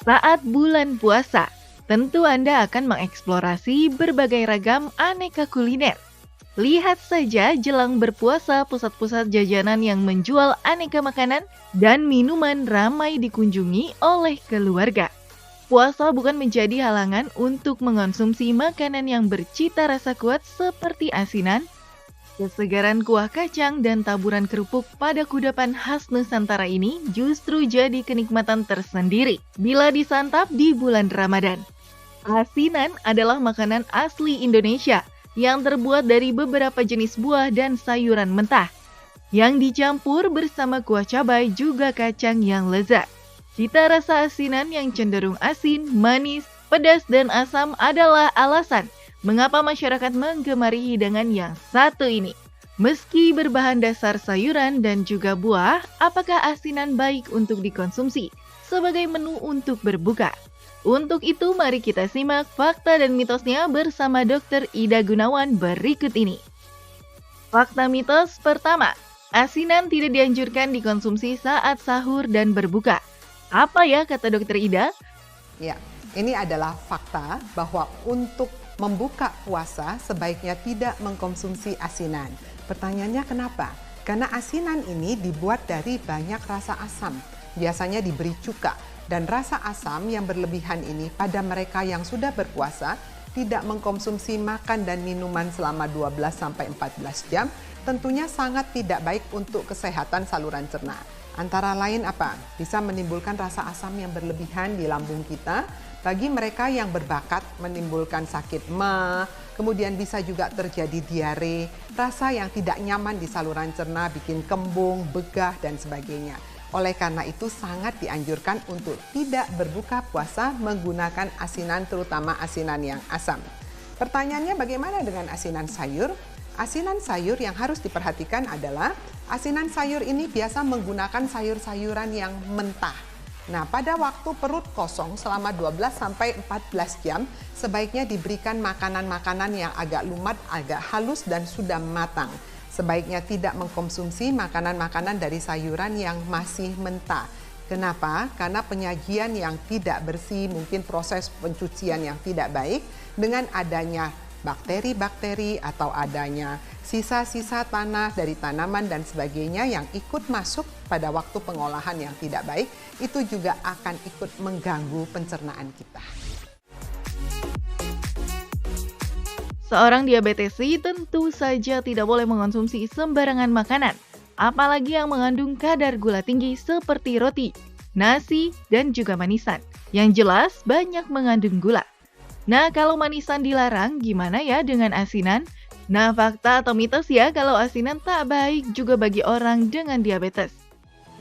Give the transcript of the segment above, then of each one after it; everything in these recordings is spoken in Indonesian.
Saat bulan puasa, tentu Anda akan mengeksplorasi berbagai ragam aneka kuliner. Lihat saja jelang berpuasa pusat-pusat jajanan yang menjual aneka makanan dan minuman ramai dikunjungi oleh keluarga. Puasa bukan menjadi halangan untuk mengonsumsi makanan yang bercita rasa kuat seperti asinan, kesegaran kuah kacang dan taburan kerupuk pada kudapan khas Nusantara ini justru jadi kenikmatan tersendiri bila disantap di bulan Ramadan. Asinan adalah makanan asli Indonesia yang terbuat dari beberapa jenis buah dan sayuran mentah yang dicampur bersama kuah cabai juga kacang yang lezat. Cita rasa asinan yang cenderung asin, manis, pedas, dan asam adalah alasan mengapa masyarakat menggemari hidangan yang satu ini. Meski berbahan dasar sayuran dan juga buah, apakah asinan baik untuk dikonsumsi sebagai menu untuk berbuka? Untuk itu, mari kita simak fakta dan mitosnya bersama Dr. Ida Gunawan berikut ini. Fakta mitos pertama, asinan tidak dianjurkan dikonsumsi saat sahur dan berbuka. Apa ya kata Dr. Ida? Ya, ini adalah fakta bahwa untuk membuka puasa sebaiknya tidak mengkonsumsi asinan. Pertanyaannya kenapa? Karena asinan ini dibuat dari banyak rasa asam, biasanya diberi cuka. Dan rasa asam yang berlebihan ini pada mereka yang sudah berpuasa tidak mengkonsumsi makan dan minuman selama 12-14 jam tentunya sangat tidak baik untuk kesehatan saluran cerna. Antara lain apa? Bisa menimbulkan rasa asam yang berlebihan di lambung kita. Bagi mereka yang berbakat menimbulkan sakit ma, kemudian bisa juga terjadi diare, rasa yang tidak nyaman di saluran cerna, bikin kembung, begah, dan sebagainya. Oleh karena itu sangat dianjurkan untuk tidak berbuka puasa menggunakan asinan, terutama asinan yang asam. Pertanyaannya bagaimana dengan asinan sayur? Asinan sayur yang harus diperhatikan adalah asinan sayur ini biasa menggunakan sayur-sayuran yang mentah. Nah, pada waktu perut kosong selama 12-14 jam, sebaiknya diberikan makanan-makanan yang agak lumat, agak halus dan sudah matang. Sebaiknya tidak mengkonsumsi makanan-makanan dari sayuran yang masih mentah. Kenapa? Karena penyajian yang tidak bersih, mungkin proses pencucian yang tidak baik, dengan adanya bakteri-bakteri atau adanya sisa-sisa tanah dari tanaman dan sebagainya yang ikut masuk pada waktu pengolahan yang tidak baik, itu juga akan ikut mengganggu pencernaan kita. Seorang diabetesi tentu saja tidak boleh mengonsumsi sembarangan makanan, apalagi yang mengandung kadar gula tinggi seperti roti, nasi, dan juga manisan. Yang jelas banyak mengandung gula. Nah, kalau manisan dilarang, gimana ya dengan asinan? Nah, fakta atau mitos ya kalau asinan tak baik juga bagi orang dengan diabetes.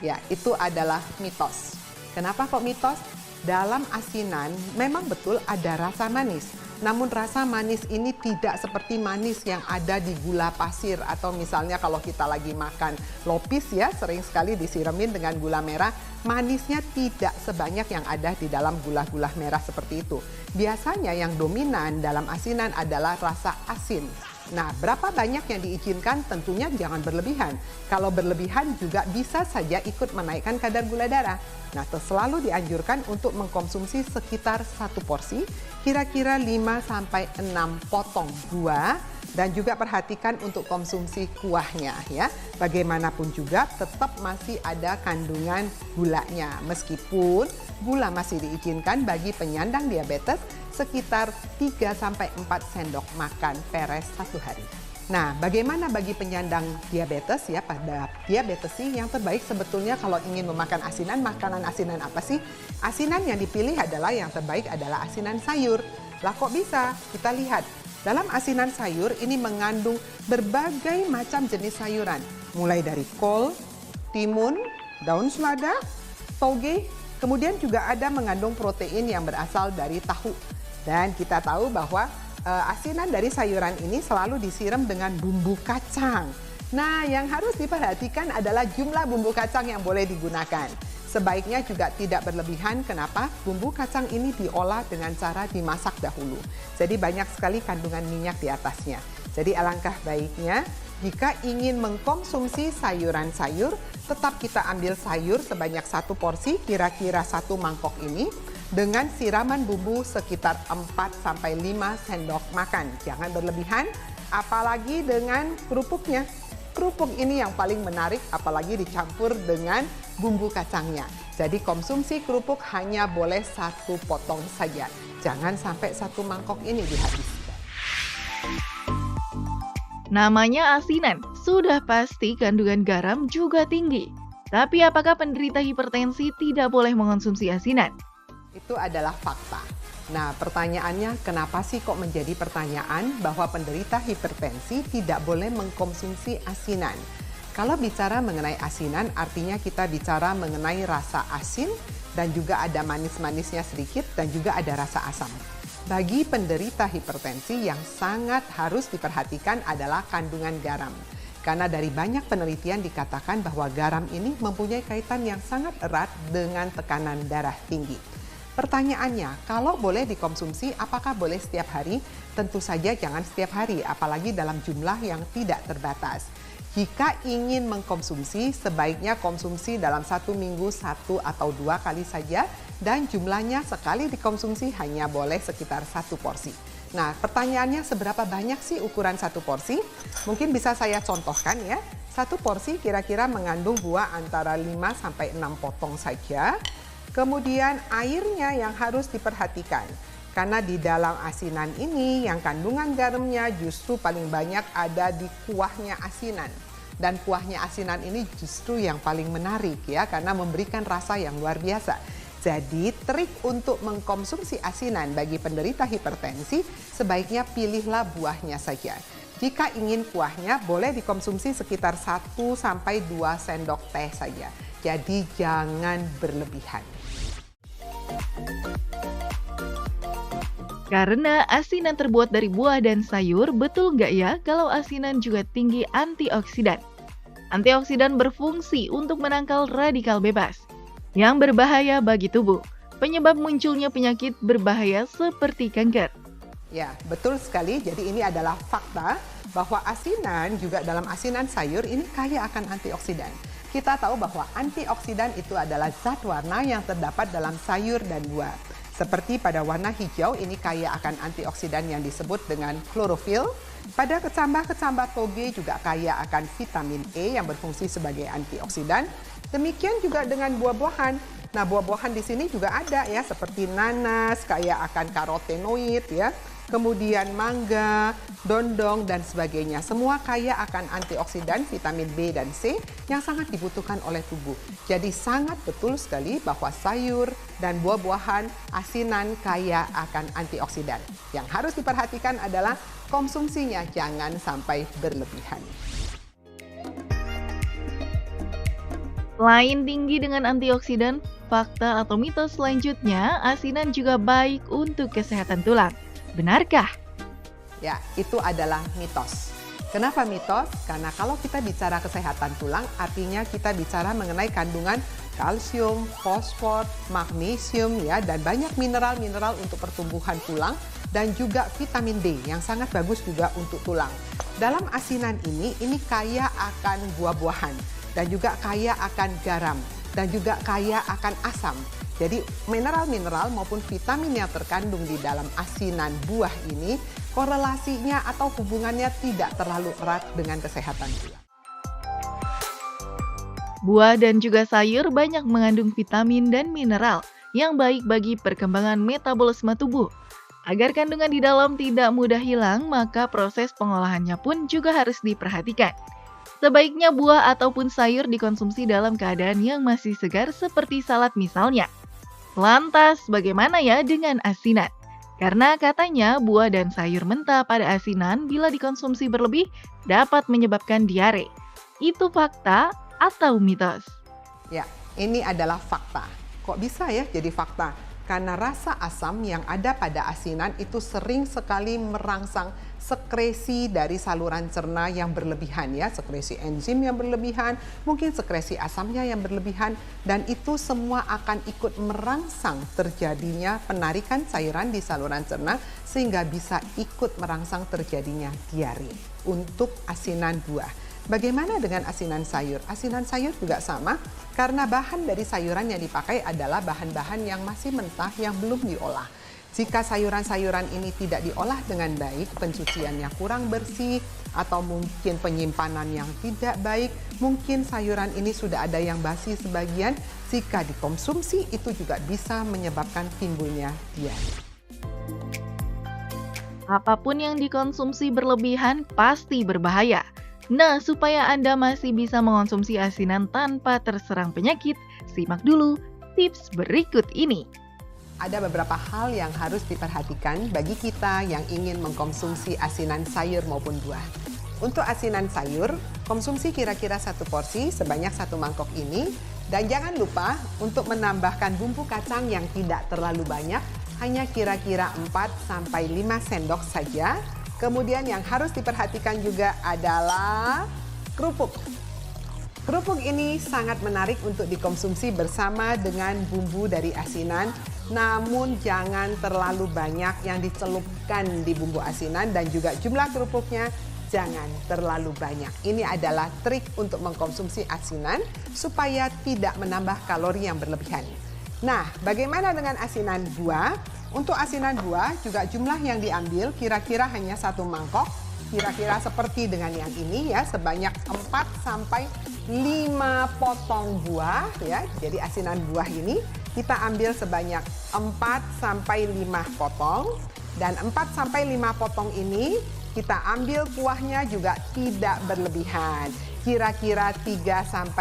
Ya, itu adalah mitos. Kenapa kok mitos? Dalam asinan memang betul ada rasa manis. Namun rasa manis ini tidak seperti manis yang ada di gula pasir atau misalnya kalau kita lagi makan lopis ya, sering sekali disiramin dengan gula merah, manisnya tidak sebanyak yang ada di dalam gula-gula merah seperti itu. Biasanya yang dominan dalam asinan adalah rasa asin. Nah, berapa banyak yang diizinkan? Tentunya jangan berlebihan. Kalau berlebihan juga bisa saja ikut menaikkan kadar gula darah. Nah, selalu dianjurkan untuk mengkonsumsi sekitar 1 porsi, kira-kira 5-6 potong buah, dan juga perhatikan untuk konsumsi kuahnya ya. Bagaimanapun juga tetap masih ada kandungan gulanya. Meskipun gula masih diizinkan bagi penyandang diabetes sekitar 3-4 sendok makan peres 1 hari. Nah, bagaimana bagi penyandang diabetes ya? Pada diabetes sih yang terbaik sebetulnya kalau ingin memakan asinan, makanan asinan apa sih? Asinan yang dipilih adalah yang terbaik adalah asinan sayur. Lah kok bisa? Kita lihat. Dalam asinan sayur ini mengandung berbagai macam jenis sayuran. Mulai dari kol, timun, daun selada, toge, kemudian juga ada mengandung protein yang berasal dari tahu. Dan kita tahu bahwa asinan dari sayuran ini selalu disiram dengan bumbu kacang. Nah, yang harus diperhatikan adalah jumlah bumbu kacang yang boleh digunakan. Sebaiknya juga tidak berlebihan. Kenapa? Bumbu kacang ini diolah dengan cara dimasak dahulu. Jadi banyak sekali kandungan minyak di atasnya. Jadi alangkah baiknya jika ingin mengkonsumsi sayuran sayur, tetap kita ambil sayur sebanyak 1 porsi, kira-kira 1 mangkok ini. dengan siraman bumbu sekitar 4-5 sendok makan. Jangan berlebihan, apalagi dengan kerupuknya. Kerupuk ini yang paling menarik apalagi dicampur dengan bumbu kacangnya. Jadi konsumsi kerupuk hanya boleh 1 potong saja. Jangan sampai 1 mangkok ini dihabiskan. Namanya asinan, sudah pasti kandungan garam juga tinggi. Tapi apakah penderita hipertensi tidak boleh mengonsumsi asinan? Itu adalah fakta. Nah, pertanyaannya kenapa sih kok menjadi pertanyaan bahwa penderita hipertensi tidak boleh mengkonsumsi asinan? Kalau bicara mengenai asinan, artinya kita bicara mengenai rasa asin dan juga ada manis-manisnya sedikit dan juga ada rasa asam. Bagi penderita hipertensi yang sangat harus diperhatikan adalah kandungan garam. Karena dari banyak penelitian dikatakan bahwa garam ini mempunyai kaitan yang sangat erat dengan tekanan darah tinggi. Pertanyaannya, kalau boleh dikonsumsi, apakah boleh setiap hari? Tentu saja jangan setiap hari, apalagi dalam jumlah yang tidak terbatas. Jika ingin mengkonsumsi, sebaiknya konsumsi dalam 1 minggu 1 atau 2 kali saja, dan jumlahnya sekali dikonsumsi hanya boleh sekitar 1 porsi. Nah, pertanyaannya seberapa banyak sih ukuran 1 porsi? Mungkin bisa saya contohkan ya. 1 porsi kira-kira mengandung buah antara 5-6 potong saja. Kemudian airnya yang harus diperhatikan. Karena di dalam asinan ini yang kandungan garamnya justru paling banyak ada di kuahnya asinan. Dan kuahnya asinan ini justru yang paling menarik ya, karena memberikan rasa yang luar biasa. Jadi trik untuk mengkonsumsi asinan bagi penderita hipertensi sebaiknya pilihlah buahnya saja. Jika ingin kuahnya boleh dikonsumsi sekitar 1-2 sendok teh saja. Jadi jangan berlebihan. Karena asinan terbuat dari buah dan sayur, betul nggak ya kalau asinan juga tinggi antioksidan? Antioksidan berfungsi untuk menangkal radikal bebas yang berbahaya bagi tubuh, penyebab munculnya penyakit berbahaya seperti kanker. Ya, betul sekali. Jadi ini adalah fakta bahwa asinan juga dalam asinan sayur ini kaya akan antioksidan. Kita tahu bahwa antioksidan itu adalah zat warna yang terdapat dalam sayur dan buah. Seperti pada warna hijau, ini kaya akan antioksidan yang disebut dengan klorofil. Pada kecambah-kecambah toge juga kaya akan vitamin E yang berfungsi sebagai antioksidan. Demikian juga dengan buah-buahan. Nah, buah-buahan di sini juga ada ya, seperti nanas, kaya akan karotenoid ya. Kemudian mangga, dondong, dan sebagainya. Semua kaya akan antioksidan, vitamin B dan C yang sangat dibutuhkan oleh tubuh. Jadi sangat betul sekali bahwa sayur dan buah-buahan asinan kaya akan antioksidan. Yang harus diperhatikan adalah konsumsinya jangan sampai berlebihan. Selain tinggi dengan antioksidan, fakta atau mitos selanjutnya, asinan juga baik untuk kesehatan tulang. Benarkah? Ya, itu adalah mitos. Kenapa mitos? Karena kalau kita bicara kesehatan tulang, artinya kita bicara mengenai kandungan kalsium, fosfor, magnesium ya, dan banyak mineral-mineral untuk pertumbuhan tulang dan juga vitamin D yang sangat bagus juga untuk tulang. Dalam asinan ini kaya akan buah-buahan dan juga kaya akan garam dan juga kaya akan asam. Jadi mineral-mineral maupun vitamin yang terkandung di dalam asinan buah ini korelasinya atau hubungannya tidak terlalu erat dengan kesehatan tulang. Buah dan juga sayur banyak mengandung vitamin dan mineral yang baik bagi perkembangan metabolisme tubuh. Agar kandungan di dalam tidak mudah hilang, maka proses pengolahannya pun juga harus diperhatikan. Sebaiknya buah ataupun sayur dikonsumsi dalam keadaan yang masih segar seperti salad misalnya. Lantas, bagaimana ya dengan asinan? Karena katanya buah dan sayur mentah pada asinan bila dikonsumsi berlebih dapat menyebabkan diare. Itu fakta atau mitos? Ya, ini adalah fakta. Kok bisa ya jadi fakta? Karena rasa asam yang ada pada asinan itu sering sekali merangsang sekresi dari saluran cerna yang berlebihan ya, sekresi enzim yang berlebihan, mungkin sekresi asamnya yang berlebihan, dan itu semua akan ikut merangsang terjadinya penarikan cairan di saluran cerna sehingga bisa ikut merangsang terjadinya diare untuk asinan buah. Bagaimana dengan asinan sayur? Asinan sayur juga sama, karena bahan dari sayuran yang dipakai adalah bahan-bahan yang masih mentah yang belum diolah. Jika sayuran-sayuran ini tidak diolah dengan baik, pencuciannya kurang bersih, atau mungkin penyimpanan yang tidak baik, mungkin sayuran ini sudah ada yang basi sebagian, jika dikonsumsi itu juga bisa menyebabkan timbulnya diare. Apapun yang dikonsumsi berlebihan pasti berbahaya. Nah, supaya Anda masih bisa mengonsumsi asinan tanpa terserang penyakit, simak dulu tips berikut ini. Ada beberapa hal yang harus diperhatikan bagi kita yang ingin mengkonsumsi asinan sayur maupun buah. Untuk asinan sayur, konsumsi kira-kira 1 porsi sebanyak 1 mangkok ini. Dan jangan lupa untuk menambahkan bumbu kacang yang tidak terlalu banyak, hanya kira-kira 4-5 sendok saja. Kemudian yang harus diperhatikan juga adalah kerupuk. Kerupuk ini sangat menarik untuk dikonsumsi bersama dengan bumbu dari asinan, namun jangan terlalu banyak yang dicelupkan di bumbu asinan dan juga jumlah kerupuknya jangan terlalu banyak. Ini adalah trik untuk mengkonsumsi asinan supaya tidak menambah kalori yang berlebihan. Nah, bagaimana dengan asinan buah? Untuk asinan buah juga jumlah yang diambil kira-kira hanya 1 mangkok. Kira-kira seperti dengan yang ini ya, sebanyak 4-5 potong buah ya. Jadi asinan buah ini kita ambil sebanyak 4-5 potong, dan 4-5 potong ini kita ambil kuahnya juga tidak berlebihan. Kira-kira 3-4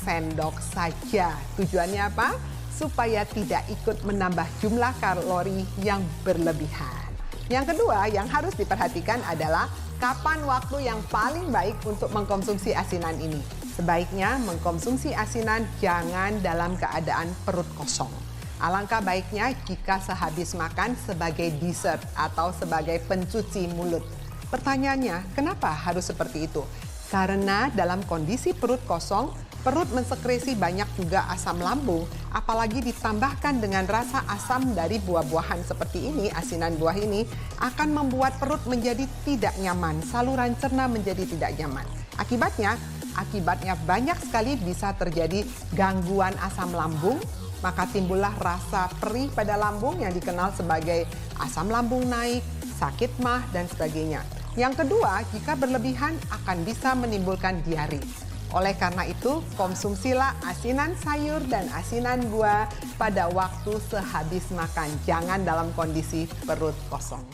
sendok saja. Tujuannya apa? Supaya tidak ikut menambah jumlah kalori yang berlebihan. Yang kedua yang harus diperhatikan adalah kapan waktu yang paling baik untuk mengkonsumsi asinan ini. Sebaiknya mengkonsumsi asinan jangan dalam keadaan perut kosong. Alangkah baiknya jika sehabis makan sebagai dessert atau sebagai pencuci mulut. Pertanyaannya, kenapa harus seperti itu? Karena dalam kondisi perut kosong, perut mensekresi banyak juga asam lambung, apalagi ditambahkan dengan rasa asam dari buah-buahan seperti ini, asinan buah ini, akan membuat perut menjadi tidak nyaman, saluran cerna menjadi tidak nyaman. Akibatnya banyak sekali bisa terjadi gangguan asam lambung, maka timbullah rasa perih pada lambung yang dikenal sebagai asam lambung naik, sakit mah, dan sebagainya. Yang kedua, jika berlebihan akan bisa menimbulkan diare. Oleh karena itu, konsumsilah asinan sayur dan asinan buah pada waktu sehabis makan. Jangan dalam kondisi perut kosong.